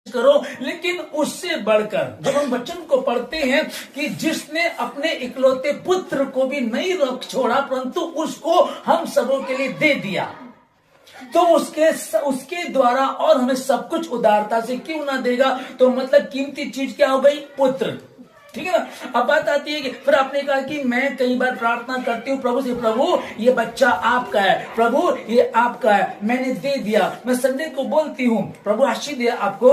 करो। लेकिन उससे बढ़कर जब हम वचन को पढ़ते हैं कि जिसने अपने इकलौते पुत्र को भी नहीं रोक छोड़ा परंतु उसको हम सबों के लिए दे दिया, तो उसके द्वारा और हमें सब कुछ उदारता से क्यों ना देगा। तो मतलब कीमती चीज क्या हो गई? पुत्र। ठीक है ना। अब बात आती है कि फिर आपने कहा कि मैं कई बार प्रार्थना करती हूँ प्रभु से, प्रभु ये बच्चा आपका है, प्रभु ये आपका है, मैंने दे दिया। मैं संडे को बोलती हूँ प्रभु आशीष दे आपको,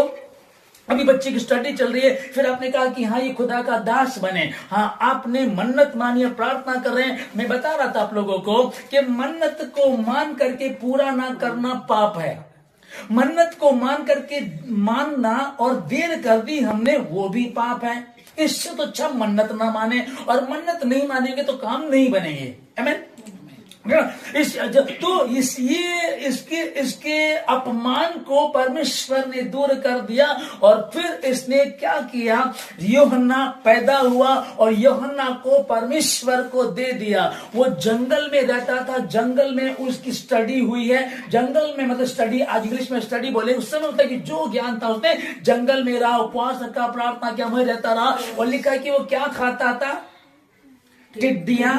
अभी बच्चे की स्टडी चल रही है। फिर आपने कहा कि हाँ ये खुदा का दास बने। हाँ आपने मन्नत मानी और प्रार्थना कर रहे हैं। मैं बता रहा था आप लोगों को कि मन्नत को मान करके पूरा ना करना पाप है। मन्नत को मान करके मानना और देर कर दी हमने, वो भी पाप है। इससे तो अच्छा मन्नत ना माने, और मन्नत नहीं मानेंगे तो काम नहीं बनेंगे। आमीन। इसके अपमान को परमेश्वर ने दूर कर दिया, और फिर इसने क्या किया? यूहन्ना पैदा हुआ और यूहन्ना को परमेश्वर को दे दिया। वो जंगल में रहता था, जंगल में उसकी स्टडी हुई है। जंगल में मतलब स्टडी, आज इंग्लिश में स्टडी बोले, उस समय होता है कि जो ज्ञान था उसने जंगल में रहा, उपवास रखा, प्रार्थना किया, वहीं रहता रहा। और लिखा है कि वो क्या खाता था? टिड्डियां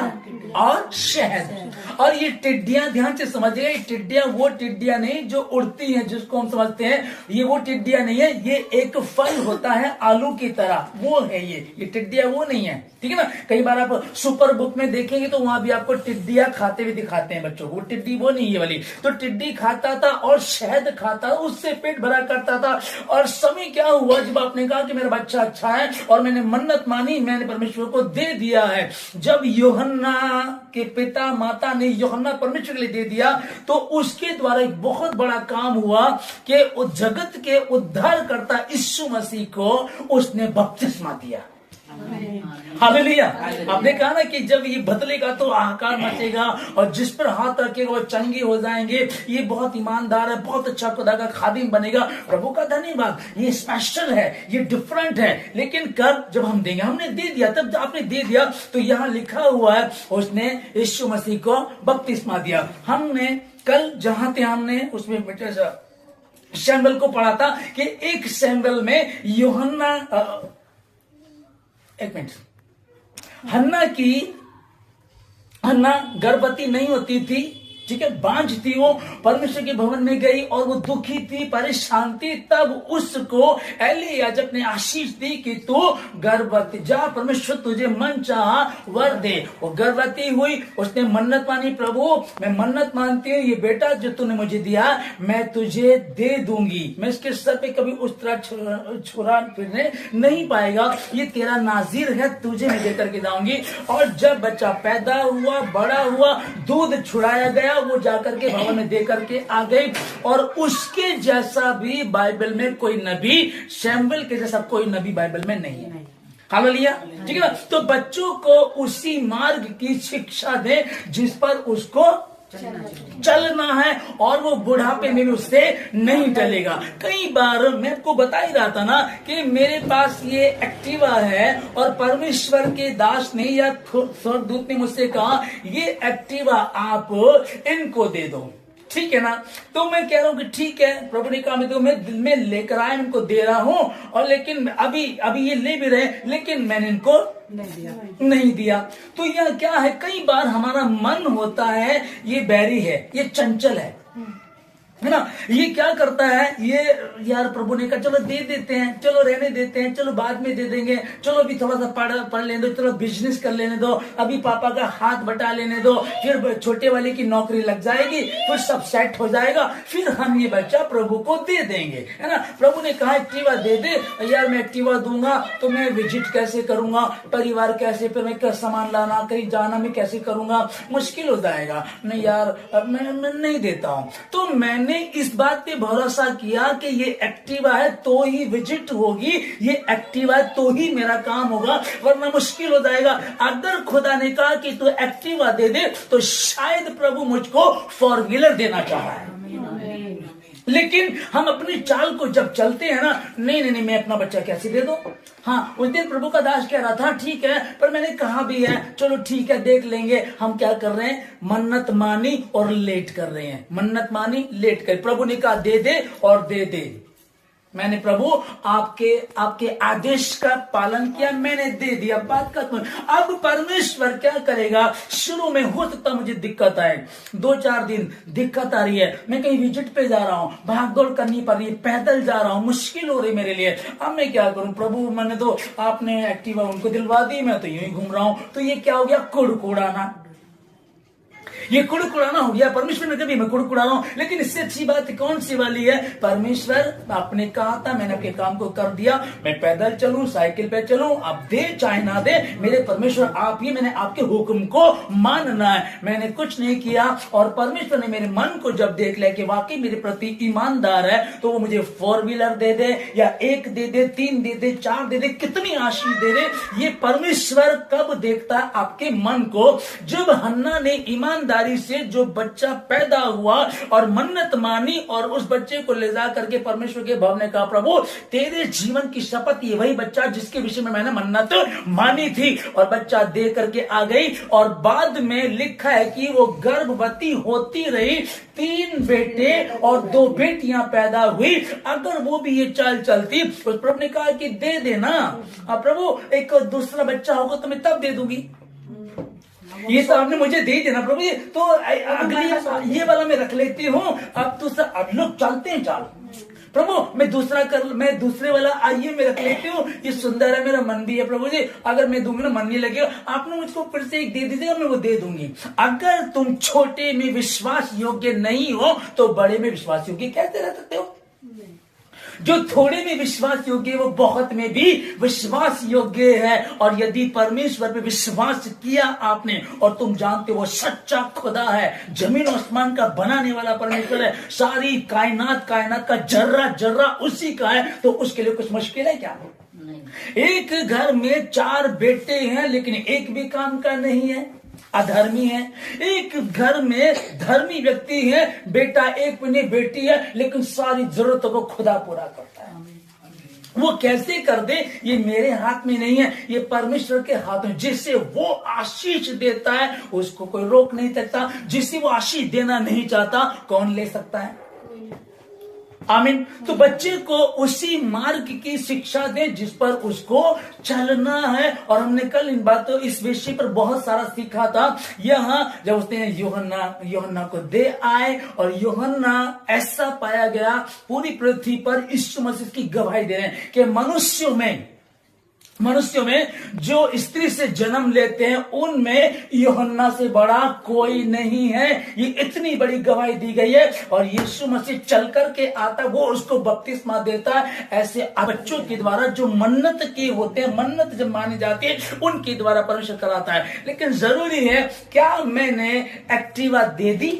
और शहद। और ये टिड्डियां, ध्यान से समझिएगा, ये टिड्डियां वो टिड्डियां नहीं जो उड़ती हैं जिसको हम समझते हैं, ये वो टिड्डियां नहीं है। ये एक फल होता है आलू की तरह, वो है ये टिड्डियां वो नहीं है। ठीक है ना। कई बार आप सुपर बुक में देखेंगे तो वहां भी आपको टिड्डियां खाते हुए दिखाते हैं बच्चों को, वो टिड्डी वो नहीं है वाली। तो टिड्डी खाता था और शहद खाता, उससे पेट भरा करता था। और समय क्या हुआ जब आपने कहा कि मेरा बच्चा अच्छा है और मैंने मन्नत मानी, मैंने परमेश्वर को दे दिया है। जब यूहन्ना के पिता माता ने यूहन्ना परमेश्वर के लिए दे दिया, तो उसके द्वारा एक बहुत बड़ा काम हुआ कि उस जगत के उद्धारकर्ता यीशु मसीह को उसने बपतिस्मा दिया। हालेलुया। आपने कहा ना कि जब ये बदलेगा तो हाहाकार मचेगा, और जिस पर हाथ रखेगा वो चंगे हो जाएंगे। ये बहुत ईमानदार है, बहुत अच्छा खुदा का खादिम बनेगा। प्रभु का धन्यवाद, ये स्पेशल है, ये डिफरेंट है। लेकिन कब? जब हम देंगे। हमने दे दिया, तब आपने दे दिया तो यहां लिखा हुआ है उसने यीशु मसीह को बपतिस्मा दिया। हमने कल जहां थे हमने उसमें शैमुएल को पढ़ा था कि एक शैमुएल में यूहन्ना, एक मिनट, हन्ना गर्भवती नहीं होती थी, ठीक है, बांझ थी। वो परमेश्वर के भवन में गई और वो दुखी थी, परेशान थी। तब उसको एली याजक ने आशीष दी कि तू गर्भवती जा, परमेश्वर तुझे मन चाहा वर दे। वो गर्भवती हुई, उसने मन्नत मानी, प्रभु मैं मन्नत मानती हूँ, ये बेटा जो तूने मुझे दिया मैं तुझे दे दूंगी, मैं इसके सर पे कभी उस तरह छुरा फिरने नहीं पाएगा, ये तेरा नाजीर है, तुझे मैं दे करके जाऊंगी। और जब बच्चा पैदा हुआ, बड़ा हुआ, दूध छुड़ाया गया, वो जाकर के भवन में दे करके आ गई। और उसके जैसा भी बाइबल में कोई नबी, शैमुएल के जैसा कोई नबी बाइबल में नहीं है। हालेलुया। ठीक है ना। तो बच्चों को उसी मार्ग की शिक्षा दे जिस पर उसको चलना है, और वो बुढ़ापे में भी उससे नहीं टलेगा। कई बार मैं आपको बता ही रहा था ना कि मेरे पास ये एक्टिवा है, और परमेश्वर के दास ने या स्वर्गदूत ने मुझसे कहा ये एक्टिवा आप इनको दे दो, ठीक है ना। तो मैं कह रहा हूं कि ठीक है, प्रभु ने कहा मैं लेकर आया, इनको दे रहा हूं। और लेकिन अभी ये ले भी रहे, लेकिन मैंने इनको नहीं दिया। तो यह क्या है, कई बार हमारा मन होता है ये बैरी है, ये चंचल है ना। ये क्या करता है, ये यार प्रभु ने कहा चलो दे देते हैं, चलो रहने देते हैं, चलो बाद में दे देंगे, चलो अभी थोड़ा सा पढ़ लेने दो, चलो बिजनेस कर लेने दो, अभी पापा का हाथ बटा लेने दो, फिर छोटे वाले की नौकरी लग जाएगी, फिर सब सेट हो जाएगा, फिर हम ये बच्चा प्रभु को दे देंगे, है ना। प्रभु ने कहा एक्टिवा दे दे, यार मैं एक्टिवा दूंगा तो मैं विजिट कैसे करूंगा, परिवार कैसे, फिर मैं सामान लाना, कहीं जाना मैं कैसे करूंगा, मुश्किल हो जाएगा। नहीं यार मैं नहीं देता हूं। तो मैंने इस बात पे भरोसा किया कि ये एक्टिवा है तो ही विजिट होगी, ये एक्टिवा है तो ही मेरा काम होगा, वरना मुश्किल हो जाएगा। अगर खुदा ने कहा कि तू एक्टिवा दे दे तो शायद प्रभु मुझको फोर व्हीलर देना चाह रहा है। लेकिन हम अपनी चाल को जब चलते हैं ना, नहीं मैं अपना बच्चा कैसे दे दूं। हाँ, उस दिन प्रभु का दास कह रहा था ठीक है, पर मैंने कहा भी है चलो ठीक है देख लेंगे। हम क्या कर रहे हैं, मन्नत मानी और लेट कर रहे हैं, मन्नत मानी लेट कर। प्रभु ने कहा दे दे और दे दे। मैंने प्रभु आपके आदेश का पालन किया, मैंने दे दिया, बात खत्म। अब परमेश्वर क्या करेगा? शुरू में हो सकता मुझे दिक्कत आए, 2-4 दिन दिक्कत आ रही है, मैं कहीं विजिट पे जा रहा हूं, भाग दौड़ करनी पड़ रही है, पैदल जा रहा हूं, मुश्किल हो रही मेरे लिए, अब मैं क्या करूं प्रभु? मैंने तो आपने एक्टिवा उनको दिलवा दी, मैं तो यूं ही घूम रहा हूं। तो ये क्या हो गया? कुड़कुड़ाना। ये कुड़कुड़ाना हो गया। परमेश्वर ने कभी मैं कुड़कुड़ा रहा हूं, लेकिन इससे अच्छी बात कौन सी वाली है? परमेश्वर आपने कहा था, मैंने आपके काम को कर दिया, मैं पैदल चलूं, साइकिल पे चलूं, अब दे चाहे ना दे, मेरे परमेश्वर आप ही, मैंने आपके हुक्म को मानना है। मैंने कुछ नहीं किया और परमेश्वर ने मेरे मन को जब देख लिया कि वाकई मेरे प्रति ईमानदार है, तो वो मुझे 4 व्हीलर दे दे या 1 दे दे, 3 दे दे, 4 दे दे, कितनी आशीष दे दे। ये परमेश्वर कब देखता है? आपके मन को। जब हन्ना ने ईमानदार से जो बच्चा पैदा हुआ और मन्नत मानी और उस बच्चे को ले जा करके परमेश्वर के भवन ने कहा, प्रभु तेरे जीवन की शपथ, ये वही बच्चा जिसके विषय में मैंने मन्नत मानी थी, और बच्चा दे करके आ गई। और बाद में लिखा है कि वो गर्भवती होती रही, 3 बेटे और 2 बेटियां पैदा हुई। अगर वो भी ये चाल चलती, तो प्रभु ने कहा कि दे देना, अब प्रभु एक दूसरा बच्चा होगा तो मैं तब दे दूंगी, ये तो आपने मुझे दे देना प्रभु जी, तो अगली ये वाला मैं रख लेती हूँ। अब दूसरा, अब लोग चलते हैं चाल, प्रभु मैं दूसरे वाला आइए मैं रख लेती हूँ, ये सुंदर है, मेरा मन भी है प्रभु जी, अगर मैं दूंगी ना मन नहीं लगेगा, आपने मुझको फिर से एक दे दीजिएगा, मैं वो दे दूंगी। अगर तुम छोटे में विश्वास योग्य नहीं हो तो बड़े में विश्वास योग्य कैसे रह सकते हो? जो थोड़े में विश्वास योग्य है वो बहुत में भी विश्वास योग्य है। और यदि परमेश्वर पे विश्वास किया आपने, और तुम जानते हो वो सच्चा खुदा है, जमीन आसमान का बनाने वाला परमेश्वर है, सारी कायनात का जर्रा जर्रा उसी का है, तो उसके लिए कुछ मुश्किल है क्या? एक घर में 4 बेटे हैं लेकिन एक भी काम का नहीं है, अधर्मी है। एक घर में धर्मी व्यक्ति है, बेटा एक भी नहीं, बेटी है, लेकिन सारी जरूरतों को खुदा पूरा करता है। वो कैसे कर दे ये मेरे हाथ में नहीं है, ये परमेश्वर के हाथ में। जिसे वो आशीष देता है उसको कोई रोक नहीं सकता, जिसे वो आशीष देना नहीं चाहता कौन ले सकता है? आमीन। तो बच्चे को उसी मार्ग की शिक्षा दें जिस पर उसको चलना है। और हमने कल इन बातों, इस विषय पर बहुत सारा सीखा था। यहां जब उसने यूहन्ना को दे आए, और यूहन्ना ऐसा पाया गया पूरी पृथ्वी पर यीशु मसीह की गवाही दे रहे हैं कि मनुष्यों में जो स्त्री से जन्म लेते हैं उनमें यूहन्ना से बड़ा कोई नहीं है। ये इतनी बड़ी गवाही दी गई है। और यीशु मसीह चल करके आता, वो उसको बपतिस्मा देता है। ऐसे बच्चों के द्वारा जो मन्नत के होते हैं, मन्नत जब मानी जाती है, उनके द्वारा परमेश्वर कराता है। लेकिन जरूरी है, क्या मैंने एक्टिवा दे दी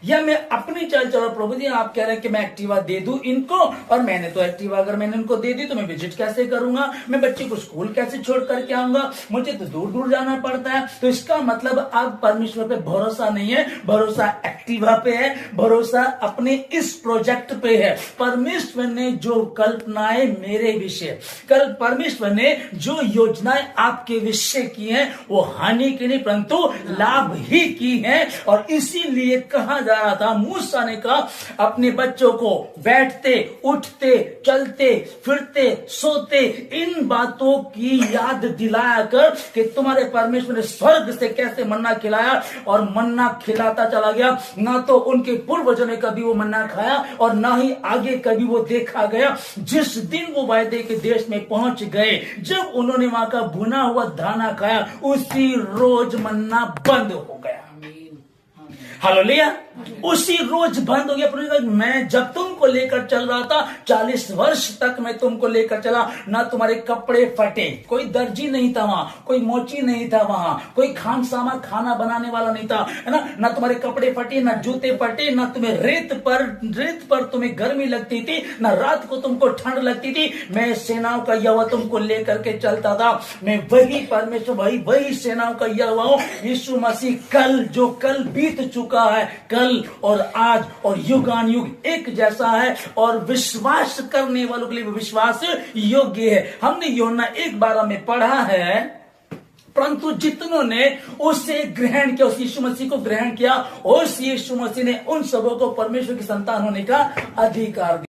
या मैं अपनी चाल चलो? प्रभु जी आप कह रहे हैं कि मैं एक्टिवा दे दूं इनको, और मैंने तो एक्टिवा अगर मैंने उनको दे दी तो मैं विजिट कैसे करूंगा, मैं बच्चे को स्कूल कैसे छोड़ करके आऊंगा, मुझे तो दूर दूर जाना पड़ता है। तो इसका मतलब अब परमेश्वर पे भरोसा नहीं है, भरोसा एक्टिवा पे है, भरोसा अपने इस प्रोजेक्ट पे है। परमेश्वर ने जो कल्पनाएं मेरे विषय, कल परमेश्वर ने जो योजनाएं आपके विषय की हैं वो हानि की नहीं परंतु लाभ ही की है। और इसीलिए कहा जा रहा था, मूसा ने कहा अपने बच्चों को बैठते, उठते, चलते, फिरते, सोते, इन बातों की याद दिलाया कर कि तुम्हारे परमेश्वर ने स्वर्ग से कैसे मन्ना खिलाया, और मन्ना खिलाता चला गया। ना तो उनके पूर्वजों ने कभी वो मन्ना खाया और ना ही आगे कभी वो देखा गया। जिस दिन वो वायदे के देश में पहुंच गए, जब उन्होंने वहां का भुना हुआ दाना खाया, उसी रोज मन्ना बंद हो गया। हालेलुया। उसी रोज बंद हो गया। मैं जब तुमको लेकर चल रहा था 40 वर्ष तक मैं तुमको लेकर चला, ना तुम्हारे कपड़े फटे, कोई दर्जी नहीं था वहां, कोई मोची नहीं था वहां, कोई खाना बनाने वाला नहीं था, है ना तुम्हारे कपड़े फटे, ना जूते फटे, ना तुम्हें रेत पर तुम्हें गर्मी लगती थी, ना रात को तुमको ठंड लगती थी। मैं सेनाओं का यहोवा तुमको लेकर के चलता था। मैं वही परमेश्वर, वही सेनाओं का यहोवा हूं। यीशु मसीह कल बीत चुका है, कल और आज और युगान युग एक जैसा है, और विश्वास करने वालों के लिए विश्वास योग्य है। हमने यूहन्ना 1:12 में पढ़ा है, परंतु जितनों ने उसे ग्रहण किया, उस यीशु मसीह को ग्रहण किया, उस यीशु मसीह ने उन सबों को परमेश्वर की संतान होने का अधिकार दिया।